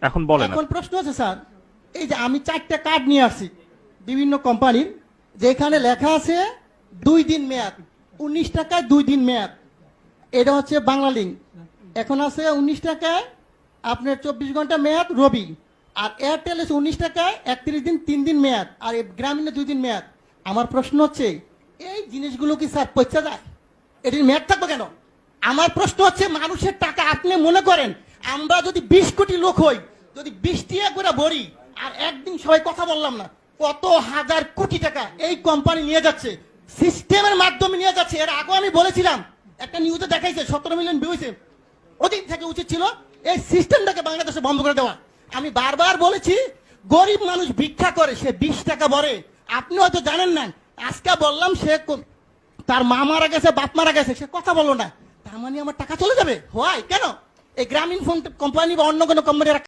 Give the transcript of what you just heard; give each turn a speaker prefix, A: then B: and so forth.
A: এখন বলেন।
B: এখন প্রশ্ন আছে স্যার, এই যে আমি 4টা কার্ড নিয়ে আসছি বিভিন্ন কোম্পানির, যেখানে লেখা আছে 2 দিন মেয়াদ, 19 টাকায় 2 দিন মেয়াদ। এটা হচ্ছে বাংলা লিঙ্ক। এখন আছে 19 টাকায় আপনার 24 ঘন্টা মেয়াদ রবি। আর এয়ারটেল আছে 19 টাকায় 31 দিন 3 দিন মেয়াদ, আর এই গ্রামীণে 2 দিন মেয়াদ। আমার প্রশ্ন হচ্ছে, এই জিনিসগুলো কি স্যার পচা যায়? এটির মেয়াদ থাকবে কেন? আমার প্রশ্ন হচ্ছে, মানুষের টাকা আপনি মনে করেন আমরা যদি 20 কোটি লোক হই, যদি 20 টাকা করে ভরি, আর একদিন সবাই কথা বললাম না, কত হাজার কোটি টাকা এই কোম্পানি নিয়ে যাচ্ছে, সিস্টেমের মাধ্যমে নিয়ে যাচ্ছে। এর আগে আমি বলেছিলাম, একটা নিউজে দেখাইছে 17 মিলিয়ন ভিউ হয়েছে। ওদিন থেকে উচিত ছিল এই সিস্টেমটাকে বাংলাদেশে বন্ধ করে দেওয়া। আমি বারবার বলেছি, গরিব মানুষ ভিক্ষা করে, সে 20 টাকা ভরে। আপনি হয়তো জানেন না, আজকে বললাম সে তার মা মারা গেছে, বাপ মারা গেছে, সে কথা বললো না, তার মানে আমার টাকা চলে যাবে? হয় কেন? এই গ্রামীণ ফোন কোম্পানি বা অন্য কোনো কোম্পানি